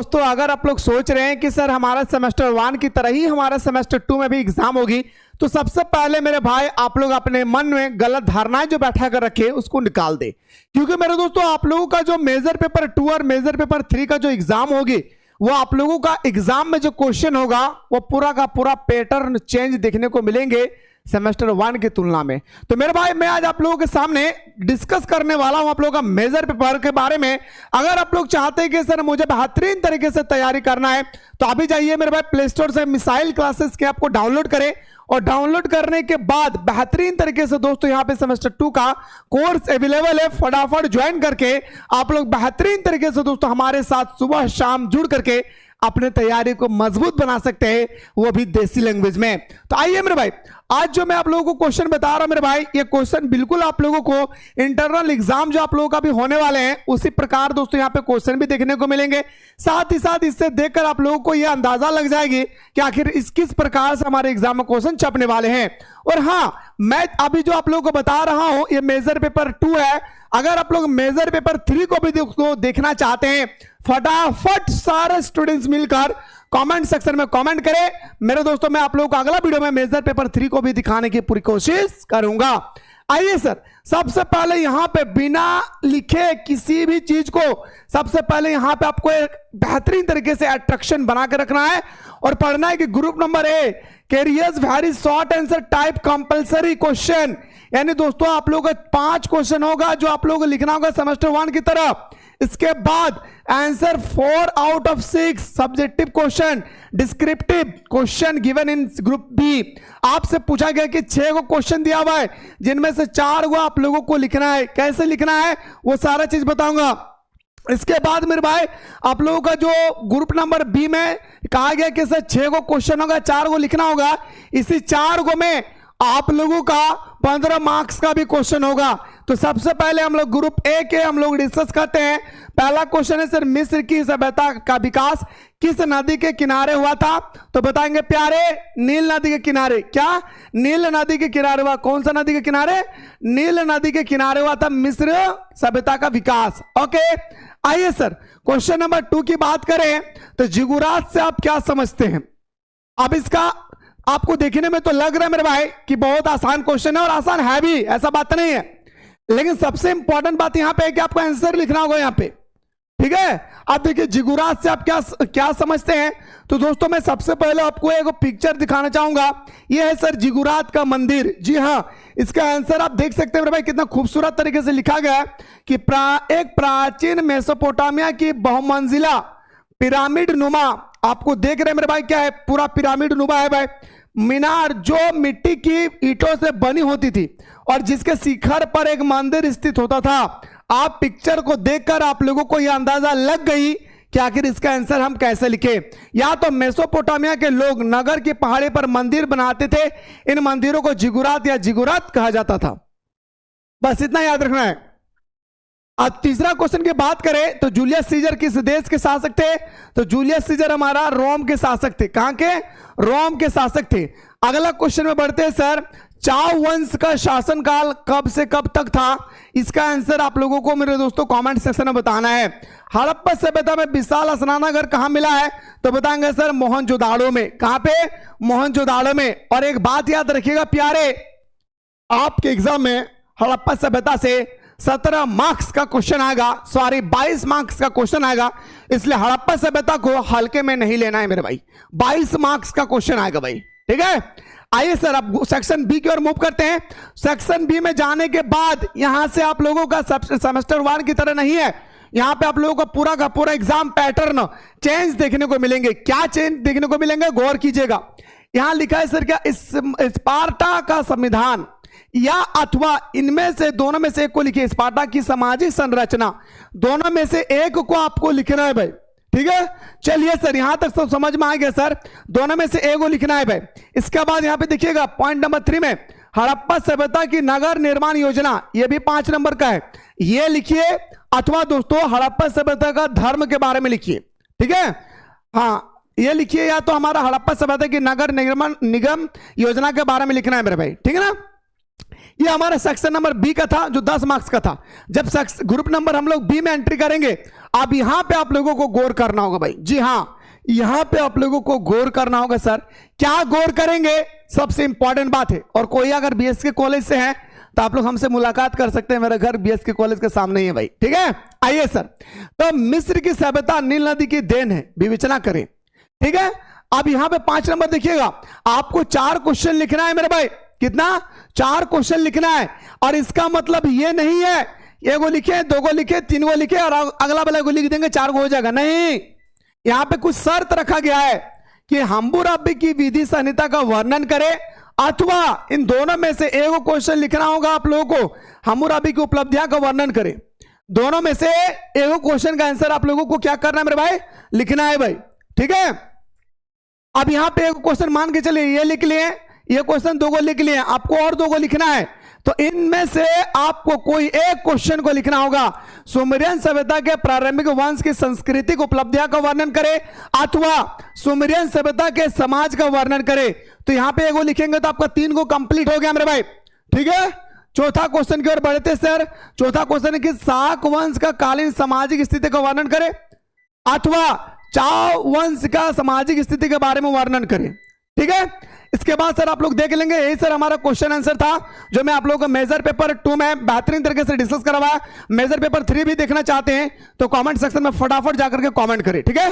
दोस्तों अगर आप लोग सोच रहे हैं कि सर हमारा सेमेस्टर 1 की तरह ही हमारा सेमेस्टर 2 में भी एग्जाम होगी, तो सबसे पहले मेरे भाई आप लोग अपने मन में गलत धारणाएं जो बैठा कर रखे उसको निकाल दे। क्योंकि मेरे दोस्तों आप लोगों का जो मेजर पेपर 2 और मेजर पेपर 3 का जो एग्जाम होगी, वो आप लोगों का एग्जाम में जो क्वेश्चन होगा वो पूरा का पूरा पैटर्न चेंज देखने को मिलेंगे सेमेस्टर 1 की तुलना में। तो मेरे भाई मैं आज आप लोगों के सामने डिस्कस करने वाला हूं आप लोगों का मेजर पेपर के बारे में। अगर आप लोग चाहते हैं कि सर मुझे बेहतरीन तरीके से तैयारी करना है तो अभी जाइए मेरे भाई प्ले स्टोर से मिसाइल क्लासेस के आपको डाउनलोड करें, और डाउनलोड करने के बाद बेहतरीन तरीके से दोस्तों यहां पे सेमेस्टर 2 का कोर्स अवेलेबल है। फटाफट ज्वाइन करके आप लोग बेहतरीन तरीके से दोस्तों हमारे साथ सुबह शाम जुड़ करके अपने तैयारी को मजबूत बना सकते हैं, वो भी देसी लैंग्वेज में। तो आइए मेरे भाई आज जो मैं आप लोगों को क्वेश्चन बता रहा हूं मेरे भाई, ये क्वेश्चन बिल्कुल आप लोगों को इंटरनल एग्जाम जो आप लोगों का भी होने वाले हैं उसी प्रकार दोस्तों यहां पे क्वेश्चन भी देखने को मिलेंगे। साथ ही साथ इससे देखकर आप लोगों को यह अंदाजा लग जाएगी कि आखिर इस किस प्रकार से हमारे एग्जाम में क्वेश्चन छपने वाले हैं। और हाँ, मैं अभी जो आप लोगों को बता रहा हूं ये मेजर पेपर 2 है। अगर आप लोग मेजर पेपर 3 को भी देखना चाहते हैं, फटाफट सारे स्टूडेंट्स मिलकर कमेंट सेक्शन में कमेंट करें मेरे दोस्तों। मैं आप लोगों को अगला वीडियो में मेजर पेपर 3 को भी दिखाने की पूरी कोशिश करूंगा। आइए सर, सबसे पहले यहां पे बिना लिखे किसी भी चीज को सबसे पहले यहां पे आपको एक बेहतरीन तरीके से अट्रैक्शन बना के रखना है और पढ़ना है कि group number A carriers very short answer type compulsory question, यानी दोस्तों आप लोगों का 5 क्वेश्चन होगा जो आप लोगों को लिखना होगा सेमेस्टर 1 की तरह। इसके बाद answer 4 out of 6 subjective question, descriptive question given in group B. आपसे पूछा गया कि 6 को क्वेश्चन दिया हुआ है जिनमें से 4 को आप लोगों को लिखना है। कैसे लिखना है वो सारा चीज बताऊंगा। इसके बाद मेरे भाई आप लोगों का जो ग्रुप नंबर बी में कहा गया कि सर 6 को क्वेश्चन होगा, 4 को लिखना होगा। इसी 4 को में आप लोगों का 15 मार्क्स का भी क्वेश्चन होगा। तो सबसे पहले हम लोग ग्रुप ए के हम लोग डिस्कस करते हैं। पहला क्वेश्चन है सर मिस्र की सभ्यता का विकास किस नदी के किनारे हुआ था? तो बताएंगे प्यारे नील नदी के किनारे। क्या? नील नदी के किनारे हुआ। कौन सा नदी के किनारे? नील नदी के किनारे हुआ था मिस्र सभ्यता का विकास। ओके, आइए सर क्वेश्चन नंबर 2 की बात करें तो जिगुरात से आप क्या समझते हैं? अब इसका आपको देखने में तो लग रहा है मेरे भाई कि बहुत आसान क्वेश्चन है, और आसान है भी, ऐसा बात नहीं है। लेकिन सबसे इंपॉर्टेंट बात यहां पे है कि आपको आंसर लिखना होगा यहां पे, ठीक है। अब देखिए जिगुरात से आप क्या समझते हैं? तो दोस्तों मैं सबसे पहले आपको एक पिक्चर दिखाना चाहूंगा। यह है सर जिगुरात का मंदिर। जी हां, इसका आंसर आप देख सकते हैं मेरे भाई, कितना खूबसूरत तरीके से लिखा गया है कि एक प्राचीन मेसोपोटामिया की बहुमंजिला पिरामिड नुमा, आपको देख रहे हैं मेरे भाई क्या है, पूरा पिरामिड नुमा है भाई, मीनार जो मिट्टी की ईंटों से बनी होती थी और जिसके शिखर पर एक मंदिर स्थित होता था। आप पिक्चर को देखकर आप लोगों को यह अंदाजा लग गई कि आखिर इसका आंसर हम कैसे लिखें। या तो मेसोपोटामिया के लोग नगर की पहाड़ी पर मंदिर बनाते थे, इन मंदिरों को जिगुरात या जिगुरात कहा जाता था। बस इतना याद रखना है। अब तीसरा क्वेश्चन की बात करें तो जूलियस सीजर किस देश के शासक थे? तो जूलियस सीजर हमारा रोम के शासक थे। कहां के? रोम के शासक थे। अगला क्वेश्चन में बढ़ते हैं सर, चाओ वंश का शासनकाल कब से कब तक था? इसका आंसर आप लोगों को मेरे दोस्तों कमेंट सेक्शन में बताना है। हड़प्पा सभ्यता में विशाल स्नानागार कहां मिला है? तो बताएंगे सर मोहनजोदाड़ो में। कहां पे? मोहनजोदाड़ो में। और एक बात याद रखिएगा प्यारे, आपके एग्जाम में हड़प्पा सभ्यता से 17 मार्क्स का क्वेश्चन आएगा, सॉरी 22 मार्क्स का क्वेश्चन आएगा, इसलिए हड़प्पा सभ्यता को हल्के में नहीं लेना है मेरे भाई। 22 मार्क्स का क्वेश्चन आएगा भाई, ठीक है। आइए सर अब सेक्शन बी की ओर मूव करते हैं। सेक्शन बी में जाने के बाद यहां से आप लोगों का सेमेस्टर 1 की तरह नहीं है, यहां पे आप लोगों का पूरा एग्जाम पैटर्न चेंज देखने को मिलेंगे। क्या चेंज देखने को मिलेंगे? गौर कीजिएगा। यहां लिखा है सर क्या, स्पार्टा का संविधान या अथवा इनमें से दोनों में से एक को लिखिए। स्पार्टा की सामाजिक संरचना, दोनों में से एक को आपको लिखना है भाई, ठीक है। चलिए सर यहां तक सब समझ में आ गया सर, दोनों में से एक को लिखना है भाई। इसके बाद यहां पे देखिएगा पॉइंट नंबर 3 में हड़प्पा सभ्यता की नगर निर्माण योजना, यह भी 5 नंबर का है, यह लिखिए। अथवा दोस्तों हड़प्पा सभ्यता का धर्म के बारे में लिखिए, ठीक है। हाँ ये लिखिए, या तो हमारा हड़प्पा सभ्यता की नगर निर्माण निगम योजना के बारे में लिखना है मेरे भाई, ठीक है ना। ये हमारा सेक्शन नंबर बी का था जो 10 मार्क्स का था। जब ग्रुप नंबर हम लोग बी में एंट्री करेंगे, अब यहां पे आप लोगों को गौर करना होगा भाई। जी हां, यहां पे आप लोगों को गौर करना होगा। सर क्या गौर करेंगे, सबसे इंपॉर्टेंट बात है। और कोई अगर बीएसके कॉलेज से है तो आप लोग हमसे मुलाकात कर सकते हैं, मेरा घर बीएसके कॉलेज के सामने ही है भाई, ठीक है। आइए सर, तो मिस्र की सभ्यता नील नदी की देन है, विवेचना करें, ठीक है। अब यहां पे 5 नंबर देखिएगा, आपको 4 क्वेश्चन लिखना है मेरे भाई। कितना? 4 क्वेश्चन लिखना है। और इसका मतलब ये नहीं है एक गो लिखे, 2 गो लिखे, 3 गो लिखे और अगला वाला को लिख देंगे 4 गो हो जाएगा, नहीं। यहां पे कुछ शर्त रखा गया है कि हम्मुराबी की विधि संहिता का वर्णन करे, अथवा इन दोनों में से एक क्वेश्चन लिखना होगा आप लोगों को, हम्मुराबी की उपलब्धियां का वर्णन करे। दोनों में से एक क्वेश्चन का आंसर आप लोगों को क्या करना है मेरे भाई, लिखना है भाई, ठीक है। अब यहां पे एक क्वेश्चन मान के चलिए ये लिख लिए, ये क्वेश्चन 2 को लिख लिए, आपको और 2 को लिखना है। तो इनमें से आपको कोई एक क्वेश्चन को लिखना होगा, सुमेरियन सभ्यता के प्रारंभिक वंश की सांस्कृतिक उपलब्धियां का वर्णन करे, अथवा सुमेरियन सभ्यता के समाज का वर्णन करे। तो यहां पे एगो लिखेंगे तो आपका 3 को कंप्लीट हो गया मेरे भाई, ठीक है। चौथा क्वेश्चन की ओर बढ़ते सर। चौथा क्वेश्चन है कि शाक वंश का कालीन सामाजिक स्थिति का वर्णन करे, अथवा चाव वंश का सामाजिक स्थिति के बारे में वर्णन करे, ठीक है। इसके बाद सर आप लोग देख लेंगे, यही सर हमारा क्वेश्चन आंसर था जो मैं आप लोगों को मेजर पेपर 2 में बेहतरीन तरीके से डिस्कस करवाया। मेजर पेपर 3 भी देखना चाहते हैं तो कमेंट सेक्शन में फटाफट जाकर के कमेंट करें, ठीक है।